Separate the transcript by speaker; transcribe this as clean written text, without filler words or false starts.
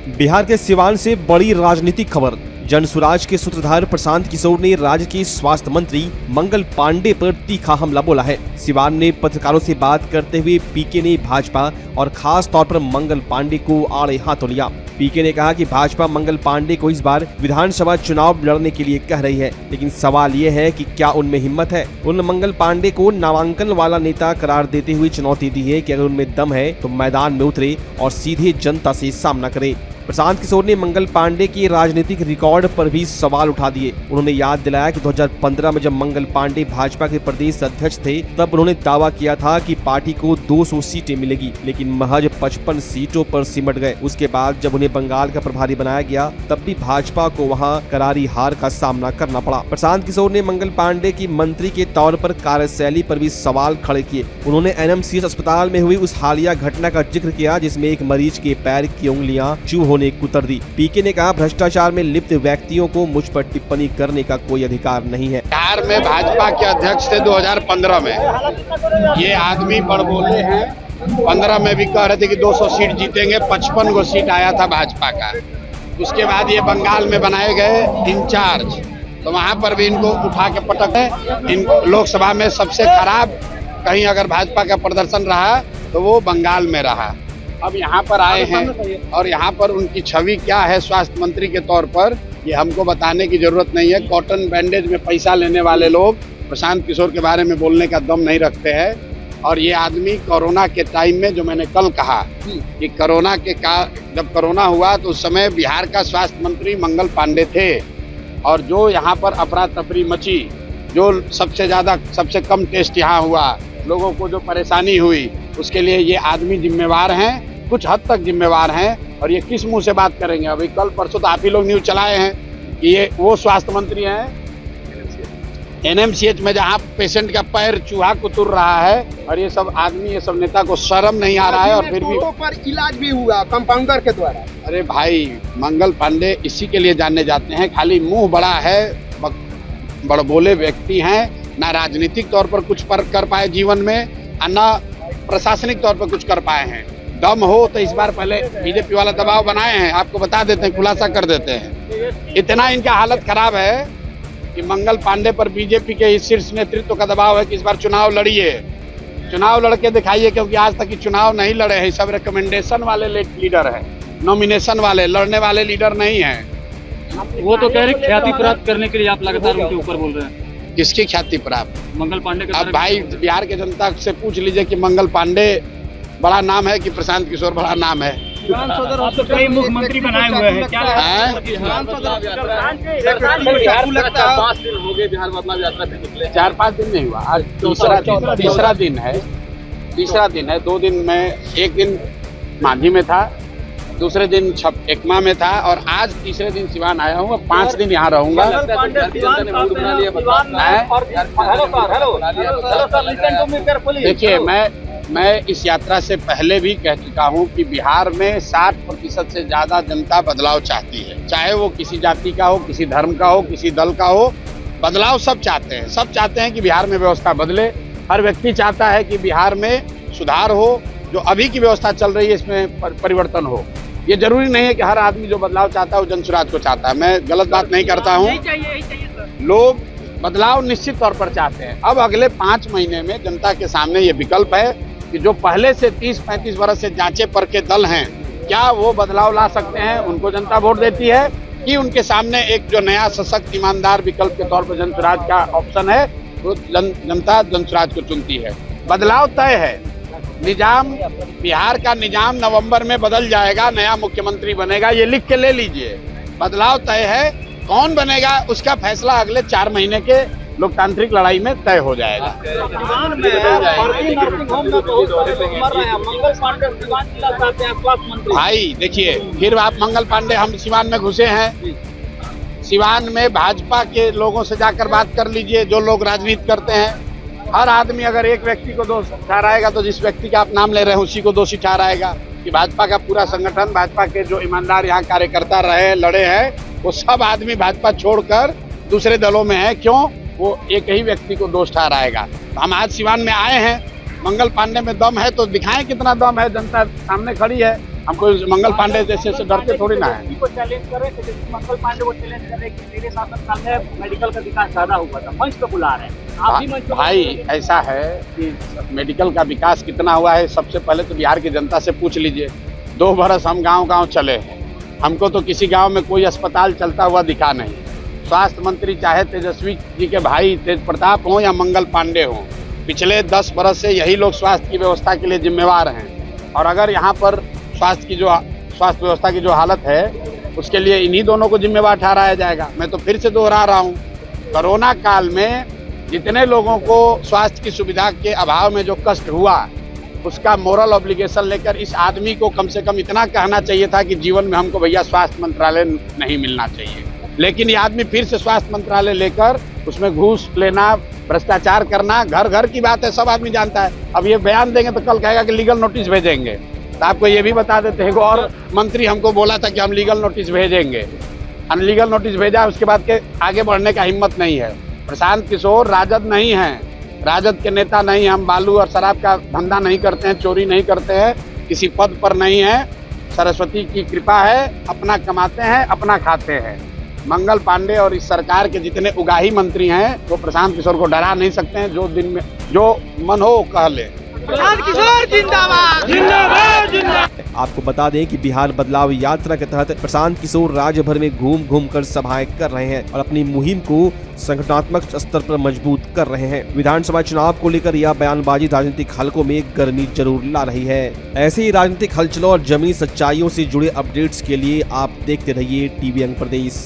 Speaker 1: बिहार के सिवान से बड़ी राजनीतिक खबर। जन स्वराज के सूत्रधार प्रशांत किशोर ने राज्य के स्वास्थ्य मंत्री मंगल पांडे पर तीखा हमला बोला है। सिवान ने पत्रकारों से बात करते हुए पीके ने भाजपा और खास तौर पर मंगल पांडे को आड़े हाथों लिया। पीके ने कहा कि भाजपा मंगल पांडे को इस बार विधानसभा चुनाव लड़ने के लिए कह रही है, लेकिन सवाल ये है कि क्या उनमें हिम्मत है। उन्होंने मंगल पांडे को नामांकन वाला नेता करार देते हुए चुनौती दी है कि अगर उनमें दम है तो मैदान में उतरे और सीधे जनता से सामना करे। प्रशांत किशोर ने मंगल पांडे के राजनीतिक रिकॉर्ड पर भी सवाल उठा दिए। उन्होंने याद दिलाया कि 2015 में जब मंगल पांडे भाजपा के प्रदेश अध्यक्ष थे तब उन्होंने दावा किया था कि पार्टी को 200 सीटें मिलेगी, लेकिन महज 55 सीटों पर सिमट गए। उसके बाद जब उन्हें बंगाल का प्रभारी बनाया गया तब भी भाजपा को वहां करारी हार का सामना करना पड़ा। प्रशांत किशोर ने मंगल पांडे की मंत्री के तौर पर कार्यशैली पर भी सवाल खड़े किए। उन्होंने NMCH अस्पताल में हुई उस हालिया घटना का जिक्र किया जिसमें एक मरीज के पैर की उंगलियां चूहों ने कुतर दी। पीके ने कहा, भ्रष्टाचार में लिप्त व्यक्तियों को मुझ पर टिप्पणी करने का कोई अधिकार नहीं है।
Speaker 2: बिहार में भाजपा के अध्यक्ष थे 2015 में। ये आदमी बड़ बोले हैं। 15 में भी कह रहे थे कि 200 सीट जीतेंगे, 55 गो सीट आया था भाजपा का। उसके बाद ये बंगाल में बनाए गए इंचार्ज, तो वहां पर भी इनको उठा के पटक है। इन लोकसभा में सबसे खराब कहीं अगर भाजपा का प्रदर्शन रहा तो वो बंगाल में रहा। अब यहाँ पर आए हैं और यहाँ पर उनकी छवि क्या है स्वास्थ्य मंत्री के तौर पर, ये हमको बताने की जरूरत नहीं है। कॉटन बैंडेज में पैसा लेने वाले लोग प्रशांत किशोर के बारे में बोलने का दम नहीं रखते हैं। और ये आदमी कोरोना के टाइम में, जो मैंने कल कहा कि कोरोना के जब कोरोना हुआ तो उस समय बिहार का स्वास्थ्य मंत्री मंगल पांडे थे, और जो यहाँ पर अफरा तफरी मची, जो सबसे कम टेस्ट यहाँ हुआ, लोगों को जो परेशानी हुई, उसके लिए ये आदमी जिम्मेवार हैं, कुछ हद तक जिम्मेवार हैं। और ये किस मुंह से बात करेंगे? अभी कल परसों तो आप ही लोग न्यूज चलाए हैं कि ये वो स्वास्थ्य मंत्री हैं NMCH में जहां पेशेंट का पैर चूहा कुतर रहा है, और ये सब आदमी, ये सब नेता को शर्म नहीं आ रहा है। और फिर भी
Speaker 3: पर इलाज भी हुआ कंपाउंडर के द्वारा।
Speaker 2: अरे भाई, मंगल पांडे इसी के लिए जाने जाते हैं, खाली मुंह बड़ा है, बड़बोले व्यक्ति हैं, ना राजनीतिक तौर पर कुछ कर पाए जीवन में, और ना प्रशासनिक तौर पर कुछ कर पाए हैं। दम हो तो इस बार पहले बीजेपी वाला दबाव बनाए हैं, आपको बता देते हैं, खुलासा कर देते हैं। इतना इनका हालत खराब है कि मंगल पांडे पर बीजेपी के शीर्ष नेतृत्व का दबाव है कि इस बार चुनाव लड़िए, चुनाव लड़के दिखाइए, क्योंकि आज तक चुनाव नहीं लड़े हैं। सब रिकमेंडेशन वाले लीडर है, नॉमिनेशन वाले, लड़ने वाले लीडर नहीं है।
Speaker 4: वो तो कह रहे ख्याति प्राप्त करने के लिए आप लगातार उनके ऊपर बोल रहे हैं।
Speaker 2: किसकी ख्याति प्राप्त?
Speaker 4: मंगल पांडे के।
Speaker 2: अब भाई, बिहार के जनता से पूछ लीजिए कि मंगल पांडे बड़ा नाम है कि प्रशांत किशोर बड़ा नाम है।
Speaker 4: आप तो कई मुख्यमंत्री बनाए हुए हैं, क्या बिहार बदलाव यात्रा से निकले?
Speaker 2: 4-5 दिन नहीं हुआ, आज तीसरा दिन है। 2 दिन में, एक दिन मांझी में था, दूसरे दिन एकमा में था, और आज तीसरे दिन सिवान आया हूँ। 5 दिन यहाँ रहूंगा। देखिए, मैं इस यात्रा से पहले भी कह चुका हूँ कि बिहार में 60% से ज्यादा जनता बदलाव चाहती है, चाहे वो किसी जाति का हो, किसी धर्म का हो, किसी दल का हो। बदलाव सब चाहते हैं, सब चाहते हैं कि बिहार में व्यवस्था बदले। हर व्यक्ति चाहता है कि बिहार में सुधार हो, जो अभी की व्यवस्था चल रही है इसमें परिवर्तन हो। ये जरूरी नहीं है कि हर आदमी जो बदलाव चाहता है वो जन स्वराज को चाहता है। मैं गलत बात नहीं करता हूँ। लोग बदलाव निश्चित तौर पर चाहते हैं। अब अगले 5 महीने में जनता के सामने ये विकल्प है कि जो पहले से 30-35 वर्ष से जांचे परखे दल हैं, क्या वो बदलाव ला सकते हैं? उनको जनता वोट देती है, कि उनके सामने एक जो नया सशक्त ईमानदार विकल्प के तौर पर जन स्वराज का ऑप्शन है, वो जनता जन स्वराज को चुनती है। बदलाव तय है। निजाम, बिहार का निजाम नवंबर में बदल जाएगा, नया मुख्यमंत्री बनेगा, ये लिख के ले लीजिए। बदलाव तय है, कौन बनेगा उसका फैसला अगले 4 महीने के लोकतांत्रिक लड़ाई में तय हो जाएगा। भाई देखिए, फिर आप मंगल पांडे, हम सिवान में घुसे हैं। सिवान में भाजपा के लोगों से जाकर बात कर लीजिए, जो लोग राजनीति करते हैं। हर आदमी अगर एक व्यक्ति को दोष ठहराएगा तो जिस व्यक्ति का आप नाम ले रहे हैं उसी को दोषी ठहराएगा। कि भाजपा का पूरा संगठन, भाजपा के जो ईमानदार यहाँ कार्यकर्ता रहे, लड़े हैं, वो सब आदमी भाजपा छोड़कर दूसरे दलों में है। क्यों? वो एक ही व्यक्ति को दोष ठहराएगा। हम आज सिवान में आए हैं, मंगल पांडे में दम है तो दिखाएं कितना दम है। जनता सामने खड़ी है, हमको मंगल पांडे जैसे से डरते थोड़ी ना है।
Speaker 5: को चैलेंज कर रहे थे, जैसे मंगल पांडे वो चैलेंज कर रहे हैं कि मेरे शासनकाल में मेडिकल का विकास ज्यादा हुआ था, मंच पे बुला रहे हैं आप भी मंच पे
Speaker 2: भाई ऐसा है कि मेडिकल का विकास कितना हुआ है, सबसे पहले तो बिहार की जनता से पूछ लीजिए। 2 बरस हम गांव-गांव चले हैं, हमको तो किसी गांव में कोई अस्पताल चलता हुआ दिखा नहीं। स्वास्थ्य मंत्री चाहे तेजस्वी जी के भाई तेज प्रताप हो या मंगल पांडे हो, पिछले 10 बरस से यही लोग स्वास्थ्य की व्यवस्था के लिए जिम्मेवार हैं। और अगर यहाँ पर स्वास्थ्य व्यवस्था की जो हालत है उसके लिए इन्हीं दोनों को जिम्मेवार ठहराया जाएगा। मैं तो फिर से दोहरा रहा हूँ, कोरोना काल में जितने लोगों को स्वास्थ्य की सुविधा के अभाव में जो कष्ट हुआ, उसका मोरल ऑब्लिगेशन लेकर इस आदमी को कम से कम इतना कहना चाहिए था कि जीवन में हमको भैया स्वास्थ्य मंत्रालय नहीं मिलना चाहिए। लेकिन ये आदमी फिर से स्वास्थ्य मंत्रालय लेकर उसमें घूस लेना, भ्रष्टाचार करना, घर घर की बात है, सब आदमी जानता है। अब ये बयान देंगे तो कल कहेगा कि लीगल नोटिस भेजेंगे। तो आपको ये भी बता देते हैं, और मंत्री हमको बोला था कि हम लीगल नोटिस भेजेंगे, अनलीगल नोटिस भेजा, उसके बाद के आगे बढ़ने का हिम्मत नहीं है। प्रशांत किशोर राजद नहीं है, राजद के नेता नहीं, हम बालू और शराब का धंधा नहीं करते हैं, चोरी नहीं करते हैं, किसी पद पर नहीं है। सरस्वती की कृपा है, अपना कमाते हैं, अपना खाते हैं। मंगल पांडे और इस सरकार के जितने उगाही मंत्री हैं वो प्रशांत किशोर को डरा नहीं सकते हैं। जो दिन में जो मन हो कह ले।
Speaker 3: प्रशांत किशोर जिंदाबाद जिंदाबाद जिंदाबाद।
Speaker 1: आपको बता दें कि बिहार बदलाव यात्रा के तहत प्रशांत किशोर राज्य भर में घूम कर सभाएं कर रहे हैं और अपनी मुहिम को संगठनात्मक स्तर पर मजबूत कर रहे हैं। विधानसभा चुनाव को लेकर यह बयानबाजी राजनीतिक हलकों में गर्मी जरूर ला रही है। ऐसे ही राजनीतिक हलचलों और जमीनी सच्चाइयों से जुड़े अपडेट्स के लिए आप देखते रहिए टीवी अंग प्रदेश।